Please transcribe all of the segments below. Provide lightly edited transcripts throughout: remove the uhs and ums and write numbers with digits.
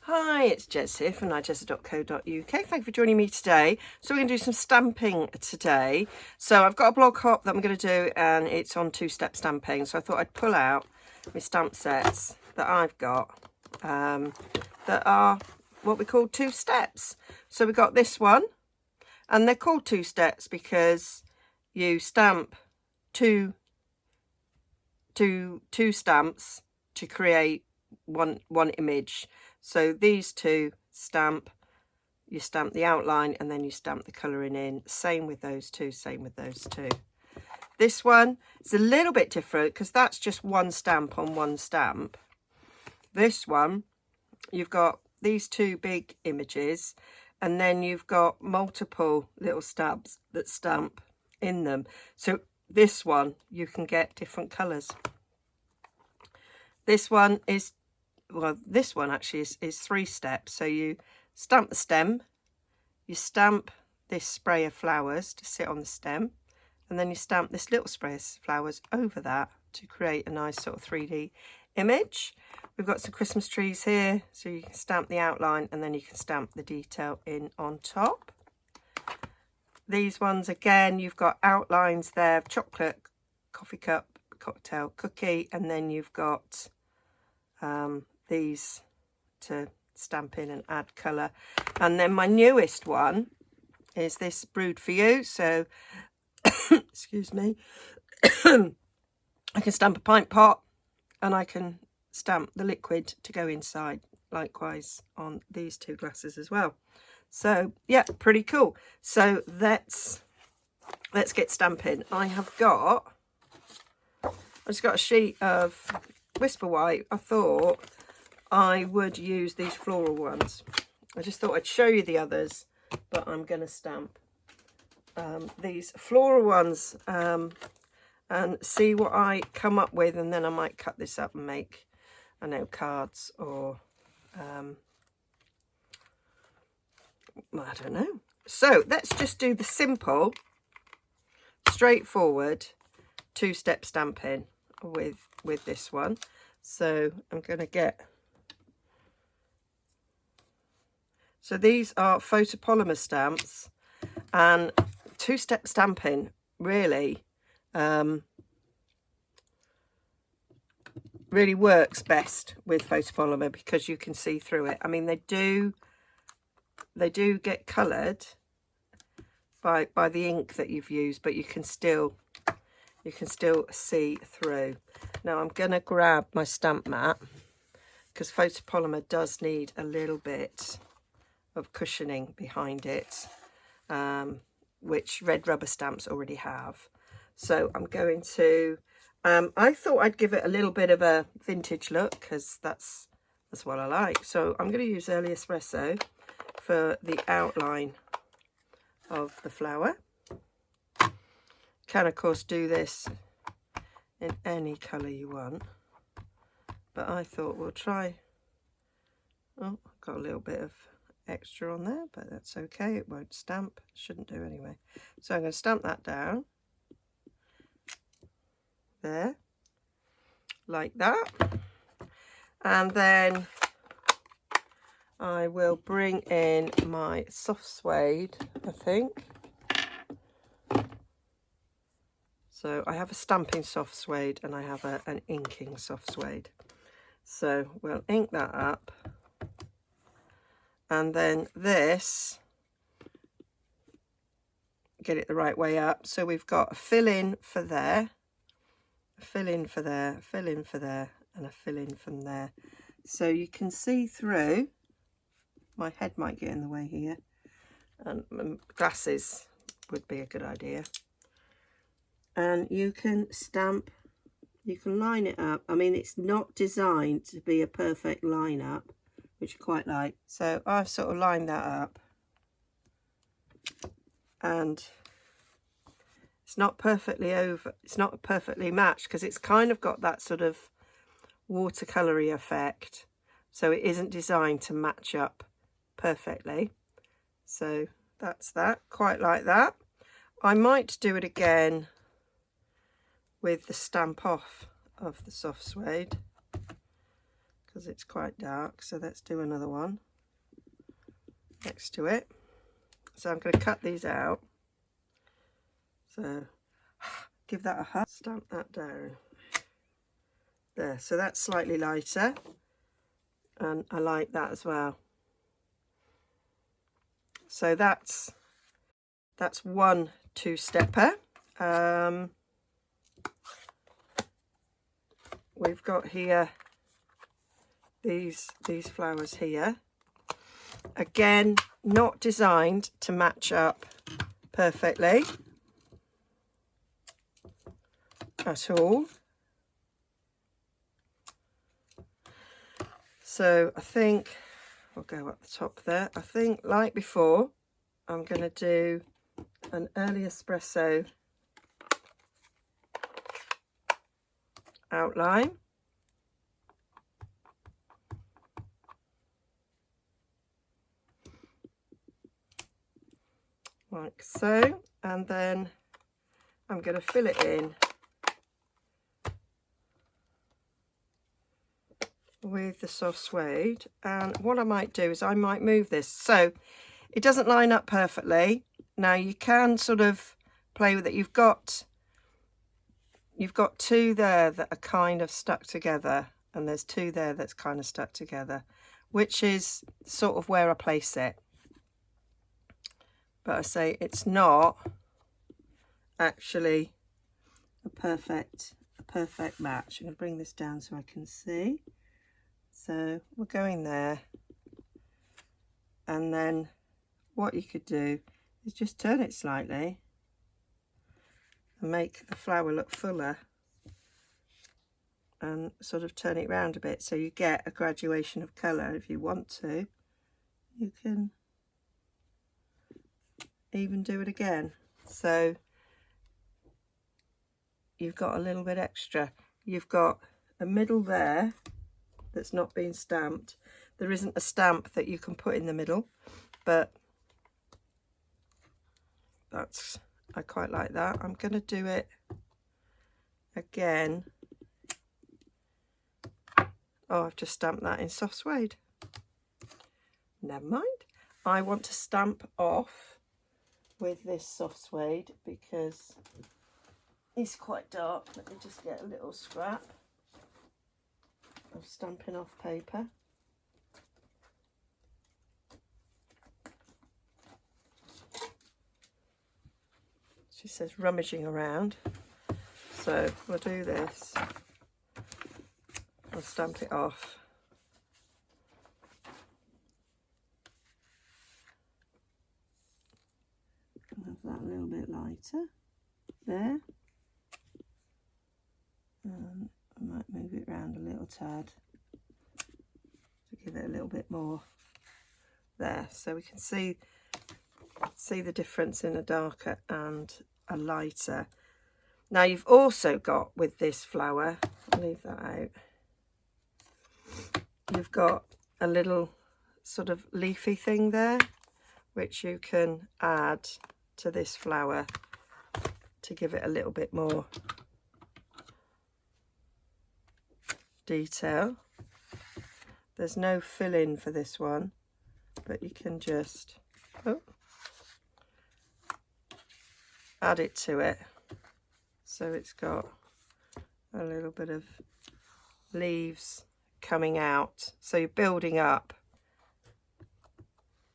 Hi, it's Jez here from Nigezza.co.uk. Thank you for joining me today. So we're going to do some stamping today. So I've got a blog hop that I'm going to do and it's on two-step stamping. So I thought I'd pull out my stamp sets that I've got that are what we call two steps. So we've got this one, and they're called two steps because you stamp two stamps to create one image. So these two stamp, you stamp the outline and then you stamp the colouring in. Same with those two, same with those two. This one is a little bit different because that's just one stamp on one stamp. This one, you've got these two big images and then you've got multiple little stabs that stamp in them. So this one, you can get different colours. This one is, well, this one actually is three steps. So you stamp the stem, you stamp this spray of flowers to sit on the stem, and then you stamp this little spray of flowers over that to create a nice sort of 3D image. We've got some Christmas trees here, so you can stamp the outline and then you can stamp the detail in on top. These ones, again, you've got outlines there of chocolate, coffee cup, cocktail, cookie, and then you've got these to stamp in and add colour. And then my newest one is this Brewed for You. So, excuse me, I can stamp a pint pot and I can stamp the liquid to go inside, likewise on these two glasses as well. So yeah, pretty cool. So let's get stamping. I've just got a sheet of Whisper White. I thought I would use these floral ones. I just thought I'd show you the others, but I'm going to stamp these floral ones and see what I come up with, and then I might cut this up and make, I know, cards or I don't know. So let's just do the simple, straightforward two-step stamping with this one. So I'm going to get, so these are photopolymer stamps, and two-step stamping really really works best with photopolymer because you can see through it. I mean, they do get coloured by the ink that you've used, but you can still see through. Now I'm going to grab my stamp mat because photopolymer does need a little bit of cushioning behind it, which red rubber stamps already have. So I'm going to, I thought I'd give it a little bit of a vintage look because that's what I like. So I'm going to use Early Espresso for the outline of the flower. Can of course do this in any colour you want, but I thought we'll try. Oh, I've got a little bit of extra on there, but that's okay, it won't stamp, shouldn't do anyway. So I'm going to stamp that down there like that, and then I will bring in my soft suede, I think. So I have a stamping soft suede and I have an inking soft suede. So we'll ink that up. And then this, get it the right way up. So we've got a fill in for there, a fill in for there, a fill in for there, and a fill in from there. So you can see through. My head might get in the way here, and glasses would be a good idea. And you can stamp, you can line it up. I mean, it's not designed to be a perfect line up, which I quite like. So I've sort of lined that up, and it's not perfectly over, it's not perfectly matched because it's kind of got that sort of watercolory effect. So it isn't designed to match up perfectly. So that's that, quite like that. I might do it again with the stamp off of the soft suede because it's quite dark. So let's do another one next to it. So I'm going to cut these out. So give that a hug, stamp that down. There, so that's slightly lighter, and I like that as well. So that's one two-stepper. We've got here these flowers here. Again, not designed to match up perfectly at all. So I think I'll go up the top there. I think, like before, I'm going to do an early espresso outline. Like so. And then I'm going to fill it in with the soft suede. And what I might do is I might move this so it doesn't line up perfectly. Now you can sort of play with it. You've got two there that are kind of stuck together, and there's two there that's kind of stuck together, which is sort of where I place it. But I say it's not actually a perfect match. I'm going to bring this down so I can see. So we're going there, and then what you could do is just turn it slightly and make the flower look fuller, and sort of turn it round a bit so you get a graduation of colour. If you want to, you can even do it again. So you've got a little bit extra. You've got a middle there that's not been stamped. There isn't a stamp that you can put in the middle, but I quite like that. I'm going to do it again. Oh, I've just stamped that in soft suede. Never mind. I want to stamp off with this soft suede because it's quite dark. Let me just get a little scrap of stamping off paper. She says rummaging around, so we'll do this. I'll stamp it off. I'll have that a little bit lighter there. And I might move it around a little tad to give it a little bit more there, so we can see the difference in a darker and a lighter. Now you've also got with this flower, I'll leave that out, you've got a little sort of leafy thing there which you can add to this flower to give it a little bit more detail. There's no fill-in for this one, but you can just add it to it so it's got a little bit of leaves coming out, so you're building up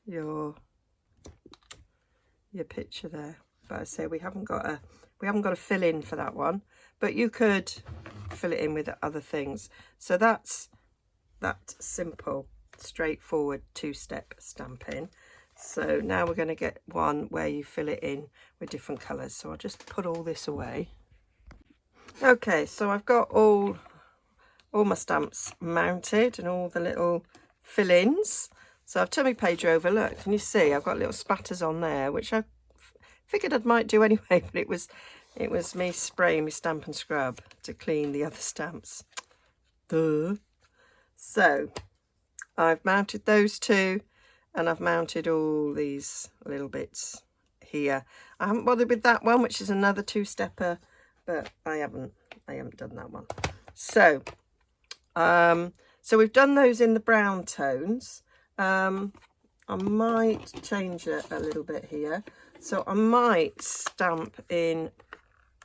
your picture there. But I say we haven't got a fill in for that one, but you could fill it in with other things. So that's that simple, straightforward two-step stamping. So now we're going to get one where you fill it in with different colours. So I'll just put all this away. Okay, so I've got all my stamps mounted and all the little fill-ins. So I've turned my page over. Look, can you see I've got little spatters on there, which I figured I might do anyway, but it was me spraying my Stamp and Scrub to clean the other stamps. Duh. So I've mounted those two, and I've mounted all these little bits here. I haven't bothered with that one, which is another two-stepper, but I haven't done that one. So So we've done those in the brown tones. I might change it a little bit here. So I might stamp in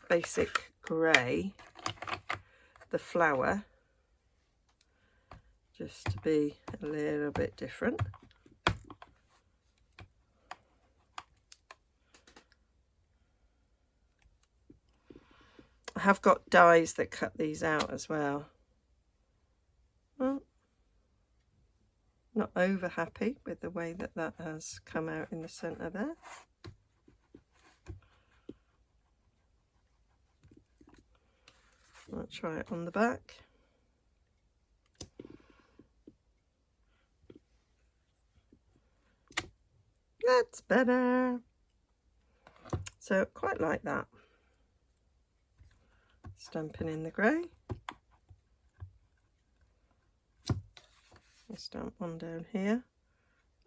basic grey the flower, just to be a little bit different. I have got dies that cut these out as well. Well, not over happy with the way that that has come out in the centre there. I'll try it on the back. That's better. So quite like that. Stamping in the grey. I'll stamp one down here.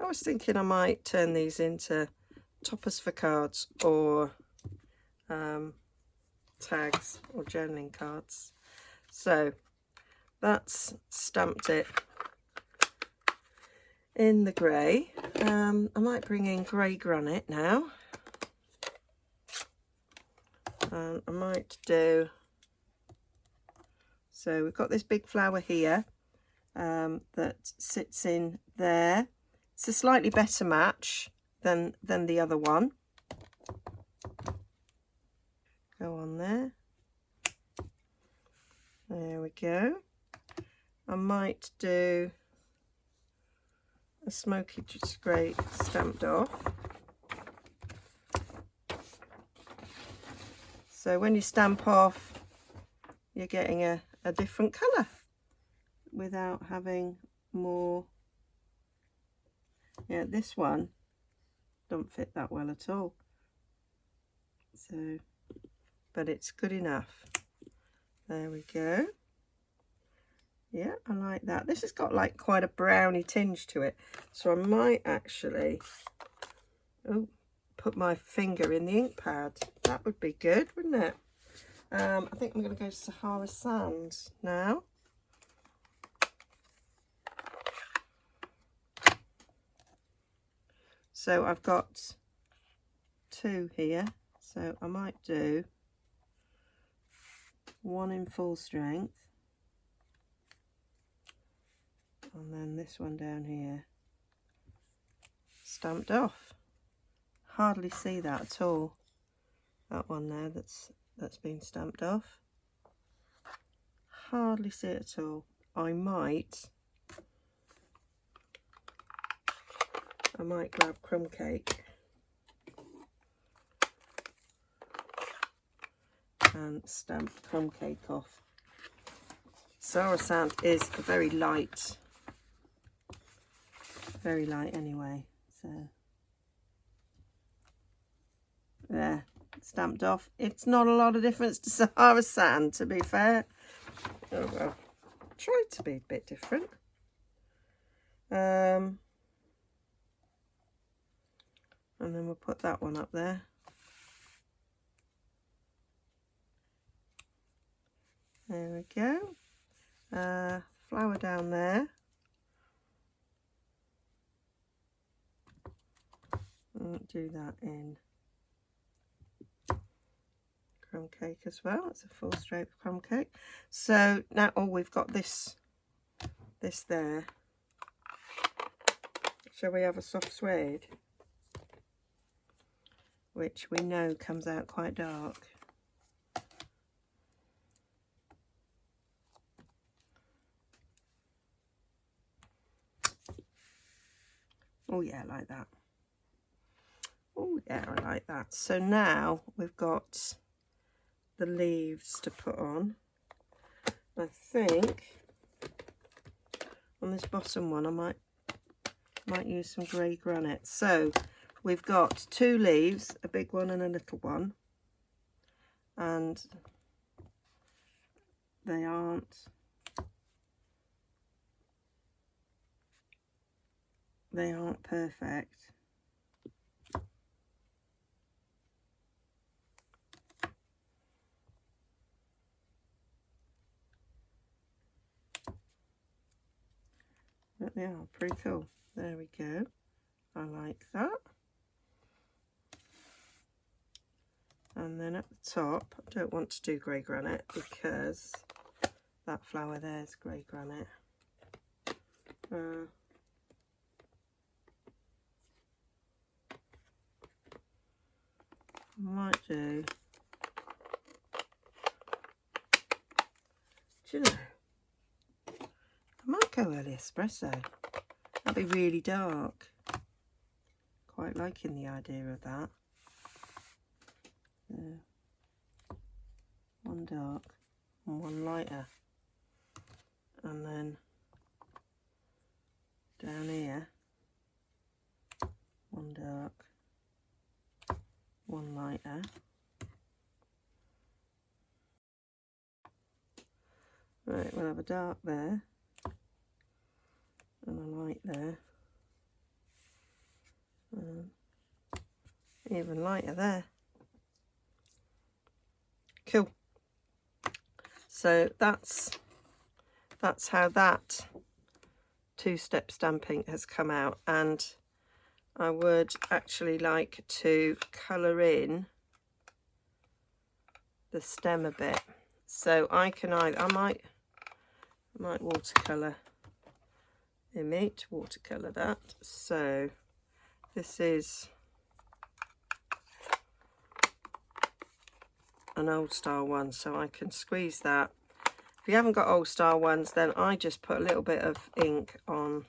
I was thinking I might turn these into toppers for cards or tags or journaling cards. So that's stamped it in the grey. I might bring in grey granite now. I might do, so we've got this big flower here that sits in there. It's a slightly better match than the other one. Go on there. There we go. I might do a smoky just grey stamped off. So when you stamp off, you're getting a different colour without having more. Yeah, this one don't fit that well at all. So, but it's good enough. There we go. Yeah, I like that. This has got like quite a browny tinge to it. So I might actually put my finger in the ink pad. That would be good, wouldn't it? I think I'm going to go Sahara Sand now. So I've got 2 here. So I might do 1 in full strength. And then this one down here, stamped off. Hardly see that at all. That one there that's been stamped off. Hardly see it at all. I might grab crumb cake and stamp crumb cake off. Sahara Sand is very light anyway, so there, stamped off. It's not a lot of difference to Sahara Sand, to be fair. Oh well, try to be a bit different. And then we'll put that one up there. There we go. Flower down there. I'll do that in crumb cake as well. It's a full strength crumb cake. So now, we've got this there. Shall we have a soft suede? Which we know comes out quite dark. Oh yeah, I like that. Oh yeah, I like that. So now we've got the leaves to put on. I think on this bottom one I might use some grey granite. So we've got 2 leaves, a big one and a little one, and they aren't perfect. yeah, pretty cool. There we go. I like that. And then at the top, I don't want to do grey granite because that flower there is grey granite. Might do. Do you know? I might go early espresso. That'd be really dark. Quite liking the idea of that. One dark and one lighter. And then down here, one dark, one lighter. Right, we'll have a dark there and a light there. Even lighter there. Cool. So that's how that two-step stamping has come out, and I would actually like to colour in the stem a bit. So I can either, I might watercolour watercolour that. So this is an old style one, so I can squeeze that. If you haven't got old style ones, then I just put a little bit of ink on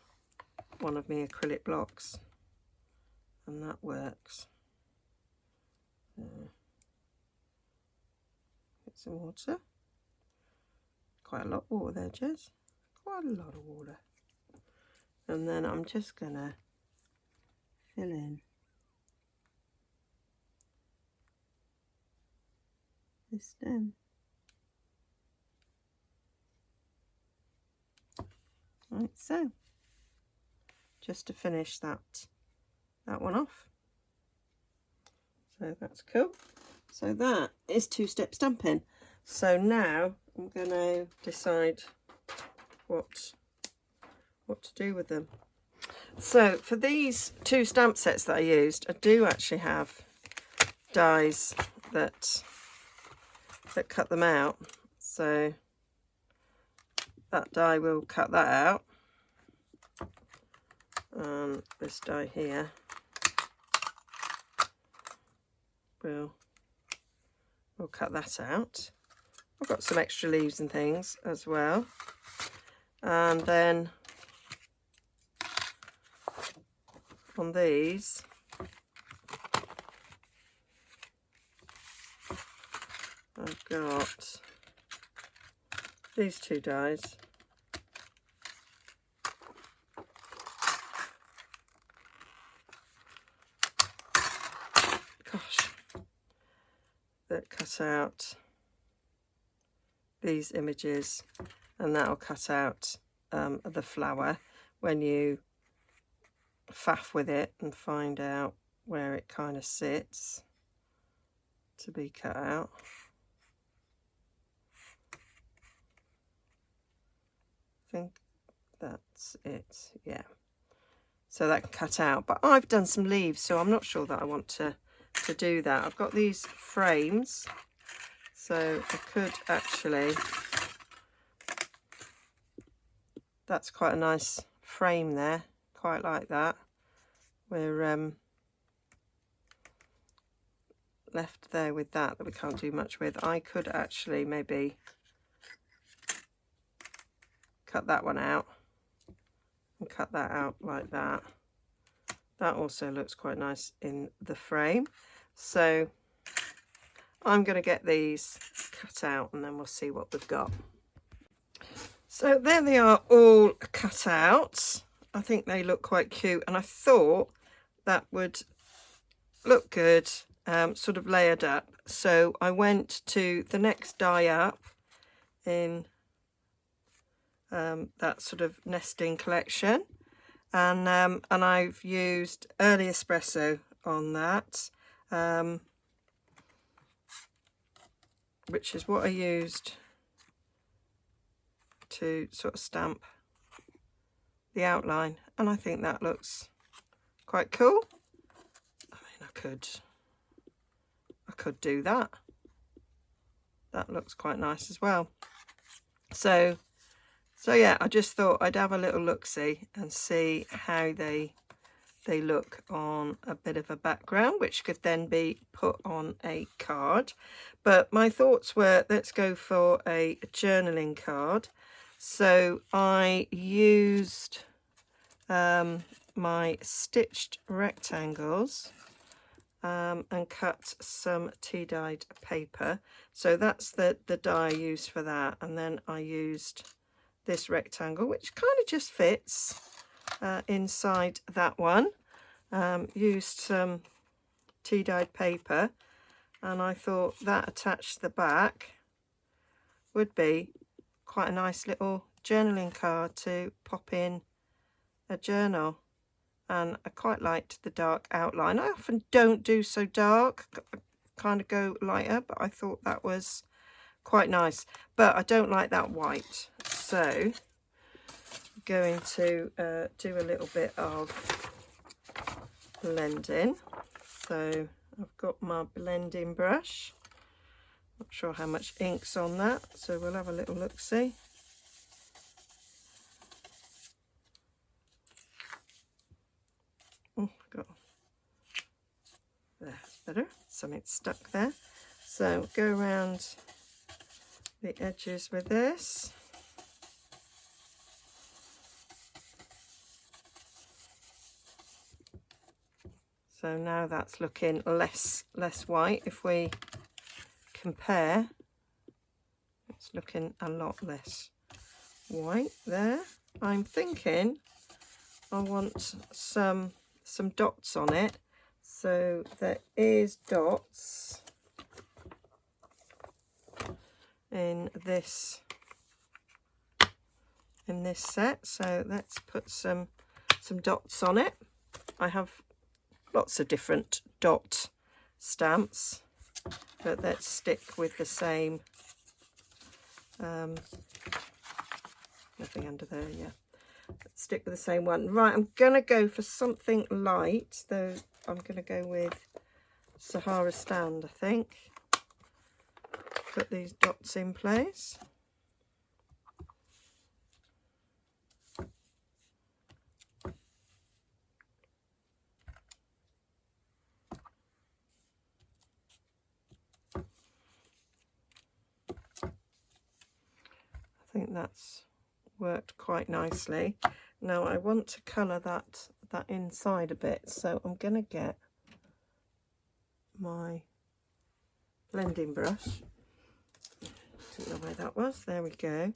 one of my acrylic blocks and that works. Get some water. Quite a lot of water there, Jez. Quite a lot of water. And then I'm just gonna fill in the stem. Like so. Just to finish that one off. So that's cool. So that is two-step stamping. So now I'm going to decide what to do with them. So for these two stamp sets that I used, I do actually have dies that cut them out. So that die will cut that out. This die here will cut that out. I've got some extra leaves and things as well. And then on these, I've got these two dies. Gosh, that cut out these images, and that'll cut out the flower when you faff with it and find out where it kind of sits to be cut out. I think that's it, yeah. So that can cut out, but I've done some leaves, so I'm not sure that I want to do that. I've got these frames, so I could actually, that's quite a nice frame there, quite like that. We're left there with that we can't do much with. I could actually maybe cut that one out and cut that out like that. That also looks quite nice in the frame. So I'm going to get these cut out and then we'll see what we've got. So there they are, all cut out. I think they look quite cute, and I thought that would look good sort of layered up. So I went to the next die up in that sort of nesting collection, and I've used early espresso on that, which is what I used to sort of stamp the outline, and I think that looks quite cool. I mean, I could do that. That looks quite nice as well. So yeah, I just thought I'd have a little look-see and see how they look on a bit of a background, which could then be put on a card. But my thoughts were, let's go for a journaling card. So I used my stitched rectangles and cut some tea-dyed paper. So that's the dye I used for that. And then I used this rectangle, which kind of just fits inside that one. Used some tea-dyed paper, and I thought that attached to the back would be quite a nice little journaling card to pop in a journal. And I quite liked the dark outline. I often don't do so dark, I kind of go lighter, but I thought that was quite nice. But I don't like that white, so I'm going to do a little bit of blending. So I've got my blending brush. Not sure how much ink's on that, so we'll have a little look-see. Oh, got that's better. Something stuck there. So go around the edges with this. So now that's looking less white. If we compare, it's looking a lot less white there. I'm thinking I want some dots on it. So there is dots in this set. So let's put some dots on it. I have lots of different dot stamps, but let's stick with the same. Nothing under there, yeah. Let's stick with the same one. Right, I'm gonna go for something light, though. I'm gonna go with Sahara Stand, I think. Put these dots in place. I think that's worked quite nicely. Now I want to colour that inside a bit, so I'm going to get my blending brush. Didn't know where that was. There we go.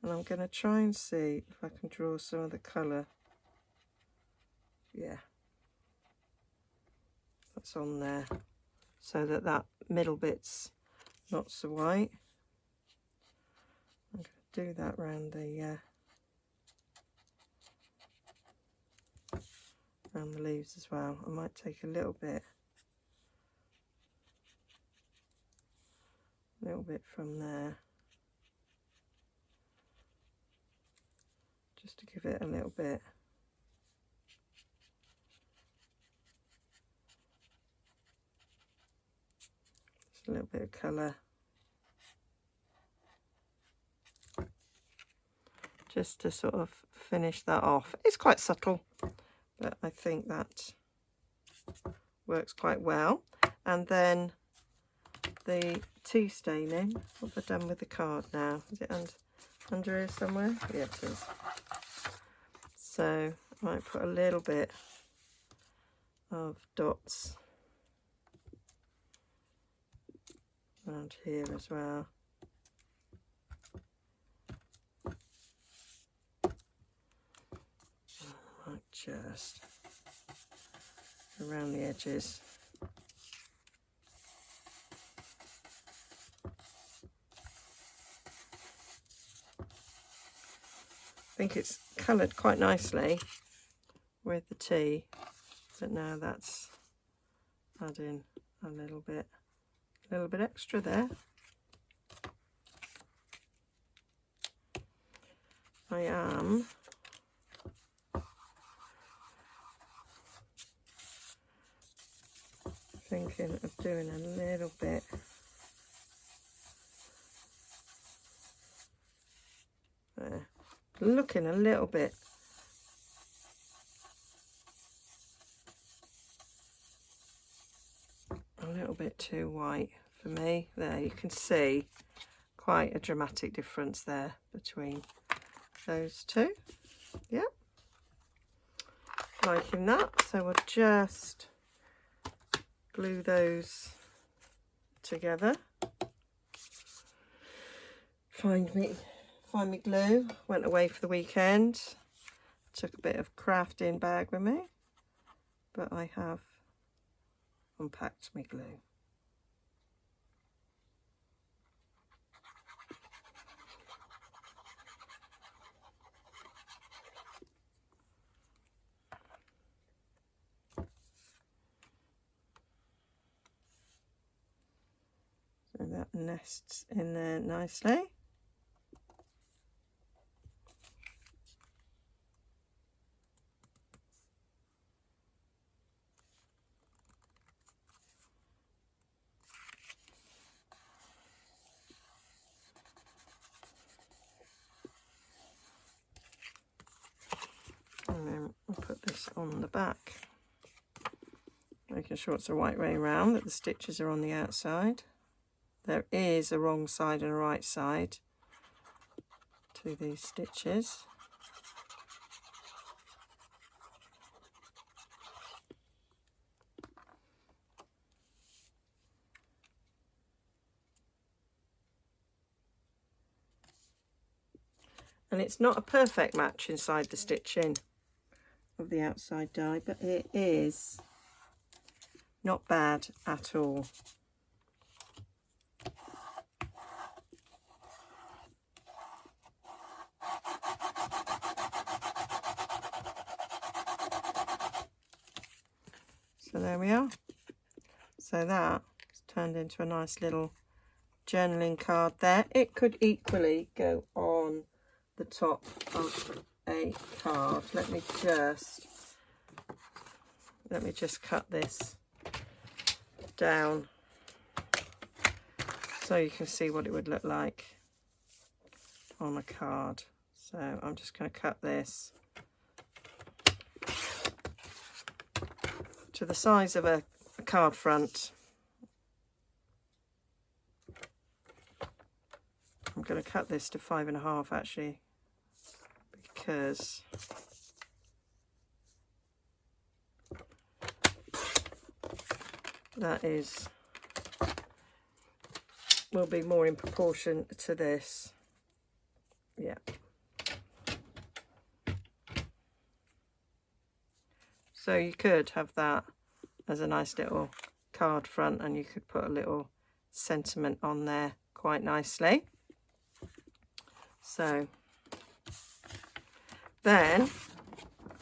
And I'm going to try and see if I can draw some of the colour. Yeah, that's on there, so that middle bit's not so white. I'm going to do that around the leaves as well. I might take a little bit from there, just to give it a little bit. Just a little bit of colour. Just to sort of finish that off. It's quite subtle, but I think that works quite well. And then the tea staining, what have I done with the card now? Is it under here somewhere? Yeah, it is. So I might put a little bit of dots around here as well. Just around the edges. I think it's coloured quite nicely with the tea, but now that's adding a little bit extra there. I am thinking of doing a little bit. There. Looking a little bit too white for me. There, you can see quite a dramatic difference there between those two. Yeah, liking that. So we'll just glue those together. Find me glue. Went away for the weekend. Took a bit of crafting bag with me, but I have unpacked my glue. So that nests in there nicely. And then we'll put this on the back, making sure it's the right way around, that the stitches are on the outside. There is a wrong side and a right side to these stitches. And it's not a perfect match inside the stitching of the outside die, but it is not bad at all. So there we are. So that's turned into a nice little journaling card there. It could equally go on the top of a card. Let me just cut this down so you can see what it would look like on a card. So I'm just going to cut this to the size of a card front. I'm going to cut this to 5.5 actually, because that will be more in proportion to this. Yeah. So you could have that as a nice little card front, and you could put a little sentiment on there quite nicely. So then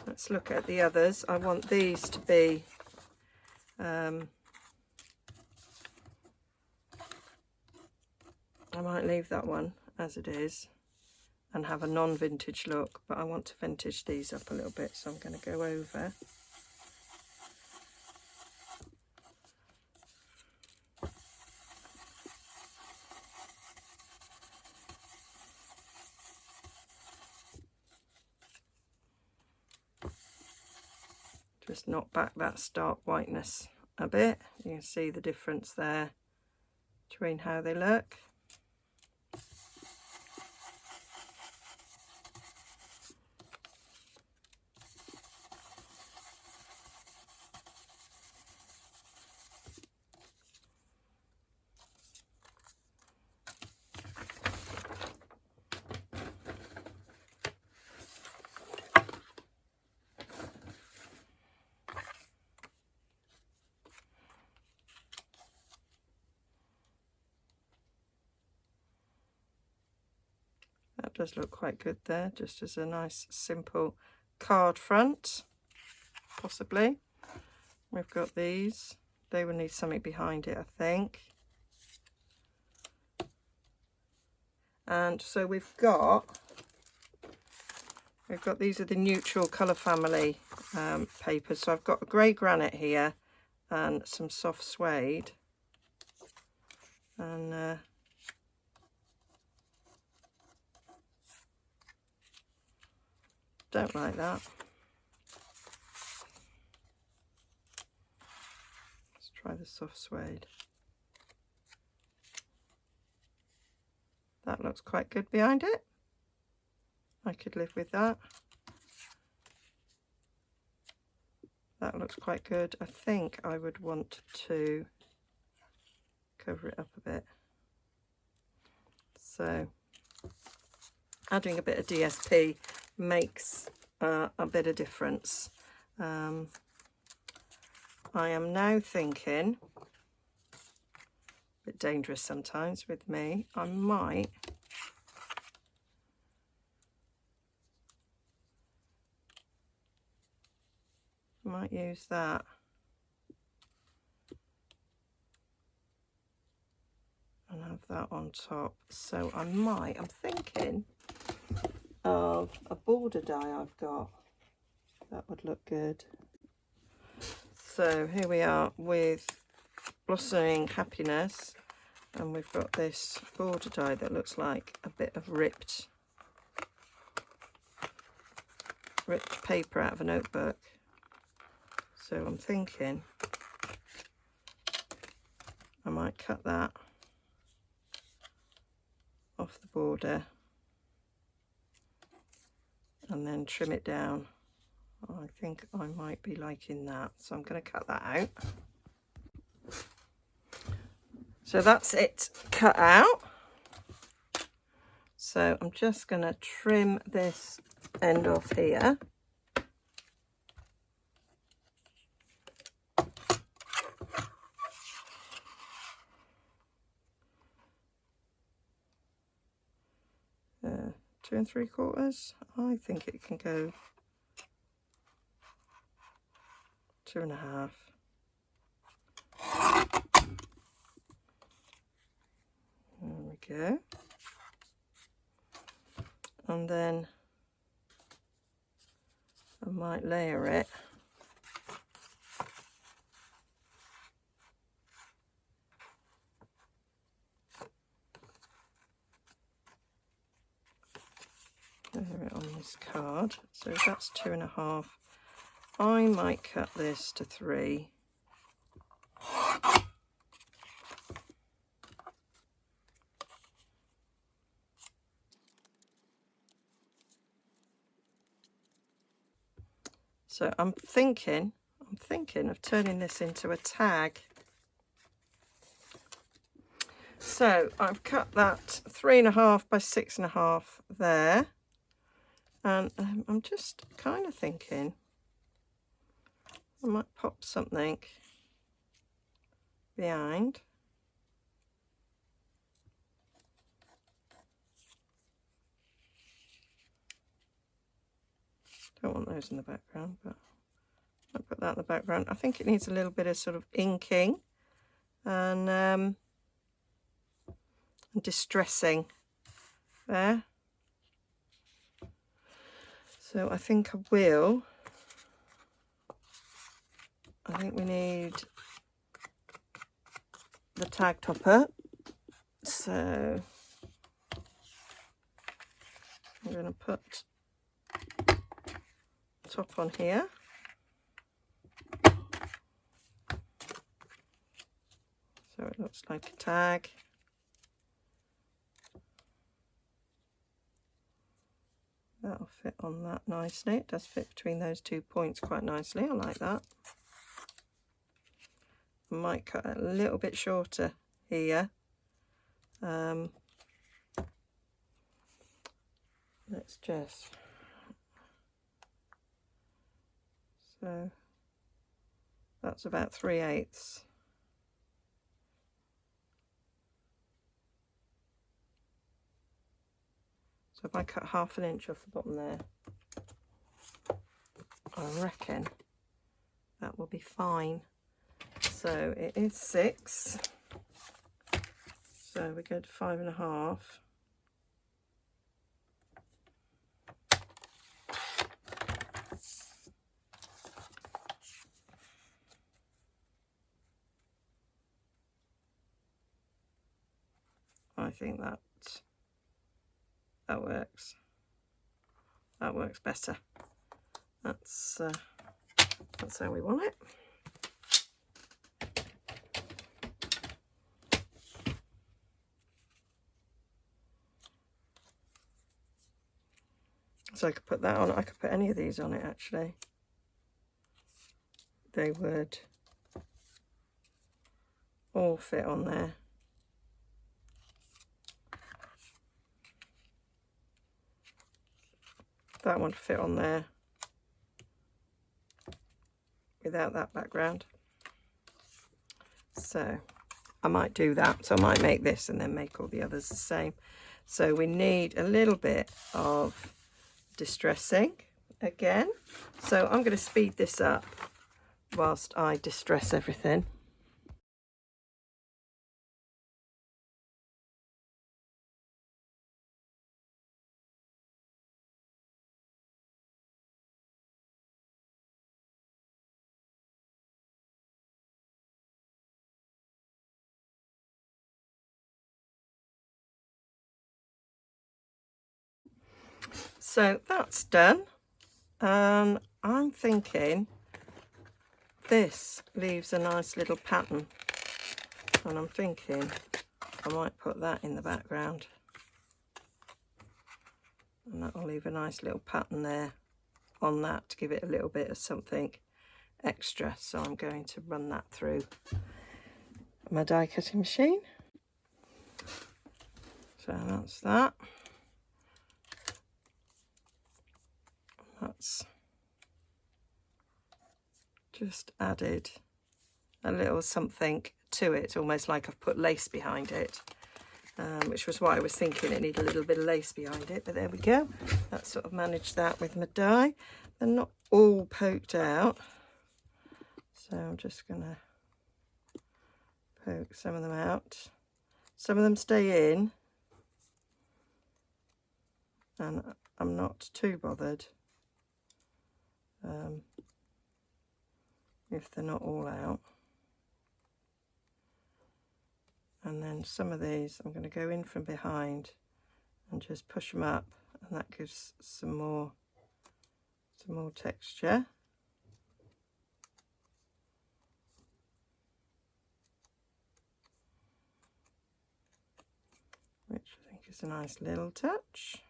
let's look at the others. I want these to be I might leave that one as it is and have a non-vintage look, but I want to vintage these up a little bit, so I'm going to go over. Just knock back that stark whiteness a bit. You can see the difference there between how they look. That does look quite good there, just as a nice simple card front, possibly. We've got these. They will need something behind it, I think. And so we've got these are the neutral colour family papers. So I've got a grey granite here and some soft suede, and don't like that. Let's try the soft suede. That looks quite good behind it. I could live with that. That looks quite good. I think I would want to cover it up a bit. So adding a bit of DSP makes a bit of difference. I am now thinking, a bit dangerous sometimes with me, I might use that and have that on top. So I'm thinking of a border die I've got. That would look good. So here we are with Blossoming Happiness, and we've got this border die that looks like a bit of ripped paper out of a notebook. So I'm thinking I might cut that off the border and then trim it down. I think I might be liking that, so I'm going to cut that out. So that's it cut out. So I'm just going to trim this end off here. Uh, 2 3/4. I think it can go 2 1/2. There we go. And then I might layer it. Layer it on this card. So that's 2 1/2. I might cut this to 3. So I'm thinking of turning this into a tag. So I've cut that 3 1/2 by 6 1/2 there, and I'm just kind of thinking I might pop something behind. Don't want those in the background, but I'll put that in the background. I think it needs a little bit of sort of inking and distressing there. So I think we need the tag topper. So I'm going to put top on here. So it looks like a tag. That'll fit on that nicely. It does fit between those 2 points quite nicely. I like that. I might cut it a little bit shorter here. Let's just... So that's about 3/8. So if I cut 1/2 inch off the bottom there, I reckon that will be fine. So it is 6. So we go to 5 1/2. I think that works. That works better. That's how we want it. So I could put that on. I could put any of these on it actually. They would all fit on there. That one fit on there without that background. So I might do that. So I might make this and then make all the others the same. So we need a little bit of distressing again. So I'm going to speed this up whilst I distress everything. So that's done. I'm thinking this leaves a nice little pattern, and I'm thinking I might put that in the background, and that will leave a nice little pattern there on that to give it a little bit of something extra. So I'm going to run that through my die cutting machine. So that's that. That's just added a little something to it, almost like I've put lace behind it, which was why I was thinking it needed a little bit of lace behind it, but there we go. That sort of managed that with my die. They're not all poked out, so I'm just gonna poke some of them out. Some of them stay in, and I'm not too bothered if they're not all out. And then some of these I'm going to go in from behind and just push them up, and that gives some more texture. Which I think is a nice little touch.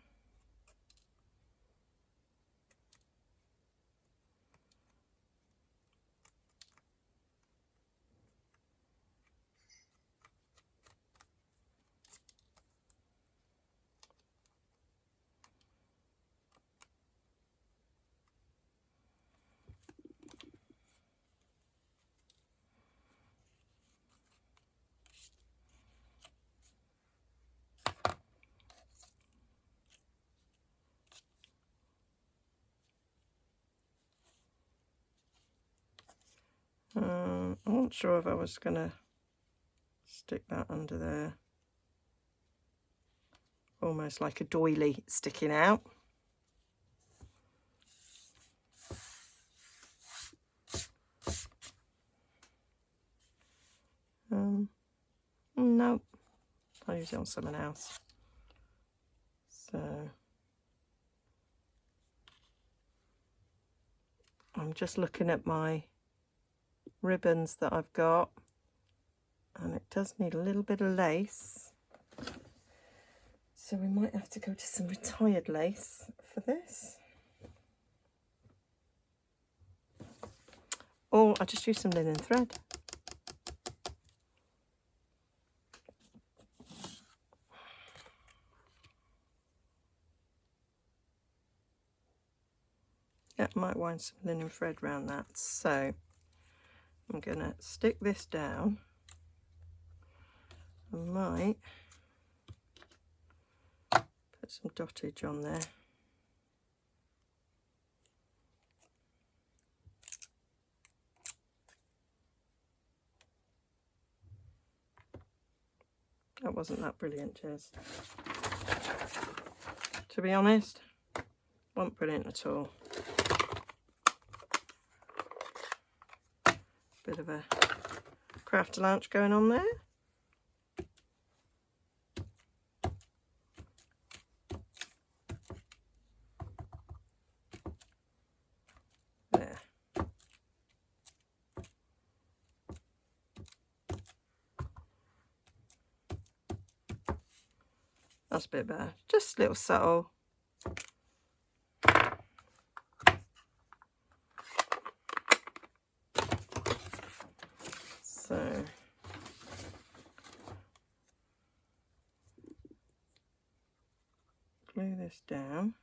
I'm not sure if I was going to stick that under there, almost like a doily sticking out. No, I'll use it on someone else. So I'm just looking at my ribbons that I've got, and it does need a little bit of lace, so we might have to go to some retired lace for this, or I just use some linen thread. Yeah, I might wind some linen thread around that. So I'm going to stick this down. I might put some dottage on there. That wasn't that brilliant, Jez. To be honest, wasn't brilliant at all. Bit of a craft lunch going on there. That's a bit better. Just a little subtle. So glue this down.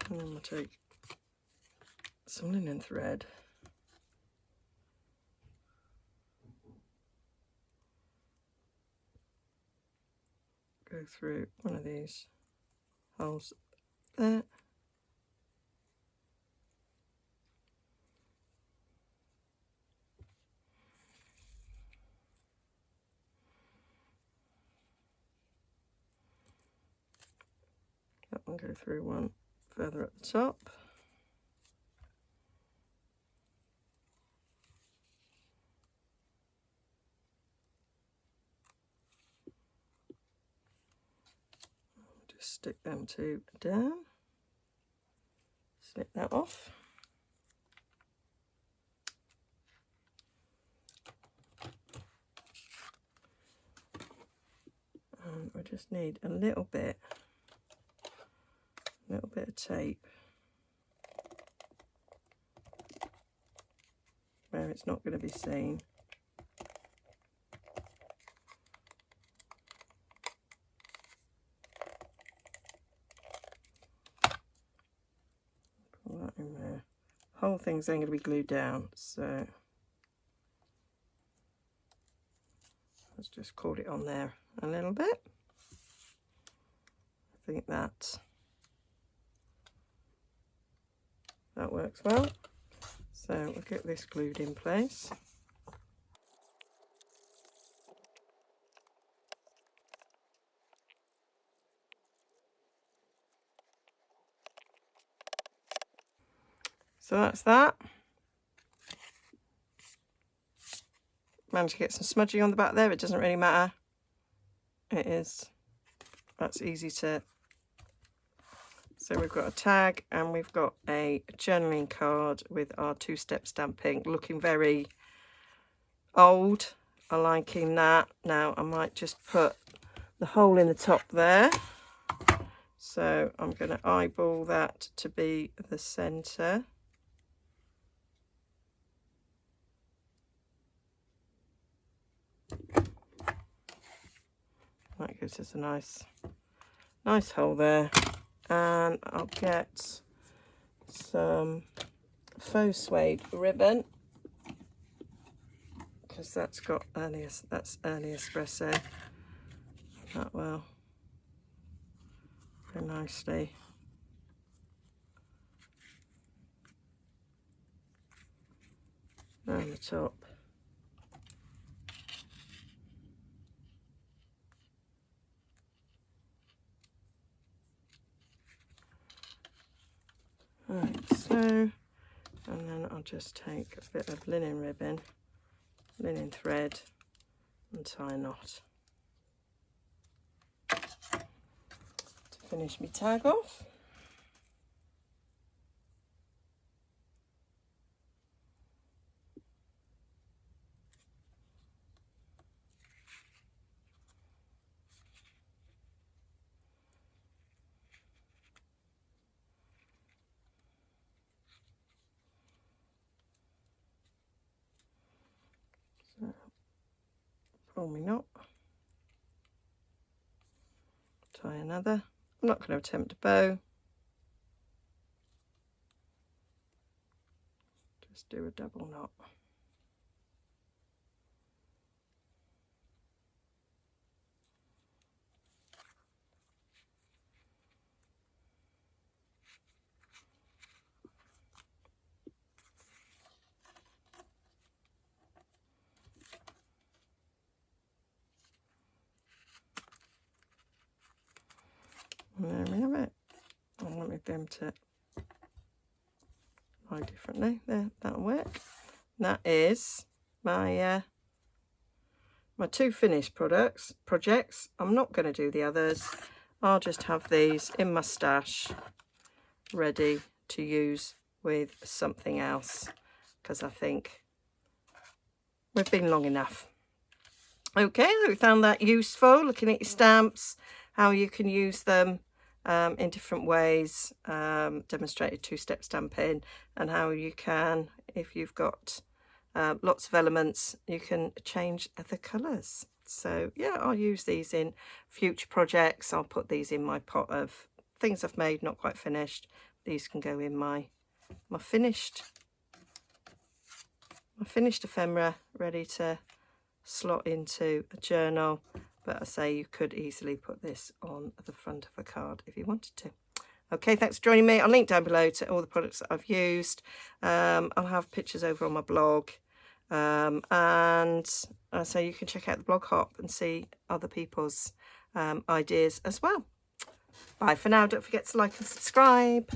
And then we'll take some linen thread. Go through one of these holes there. That one go through one further at the top. Just stick them two down. Snip that off. And we just need a little bit of tape where it's not going to be seen. Pull that in there. The whole thing's then going to be glued down, so let's just cord it on there a little bit. I think that works well. So we'll get this glued in place. So that's that. Managed to get some smudging on the back there. It doesn't really matter. That's easy to. So we've got a tag and we've got a journaling card with our two-step stamping, looking very old. I'm liking that. Now I might just put the hole in the top there. So I'm going to eyeball that to be the centre. That gives us a nice hole there. And I'll get some faux suede ribbon because that's got early espresso. That will go nicely. Around the top. Right, so, and then I'll just take a bit of linen ribbon, linen thread, and tie a knot to finish my tag off. Pull my knot, tie another. I'm not going to attempt a bow, just do a double knot. And there we have it. I wanted them to lie differently. There, that'll work. And that is my my 2 finished projects. I'm not going to do the others. I'll just have these in my stash ready to use with something else, because I think we've been long enough. Okay, so we found that useful, looking at your stamps, how you can use them in different ways, demonstrated 2-step stamping, and how you can, if you've got lots of elements, you can change the colours. So yeah, I'll use these in future projects. I'll put these in my pot of things I've made, not quite finished. These can go in my finished ephemera, ready to slot into a journal. But I say you could easily put this on the front of a card if you wanted to. Okay, thanks for joining me. I'll link down below to all the products that I've used. I'll have pictures over on my blog. And so you can check out the blog hop and see other people's ideas as well. Bye for now. Don't forget to like and subscribe.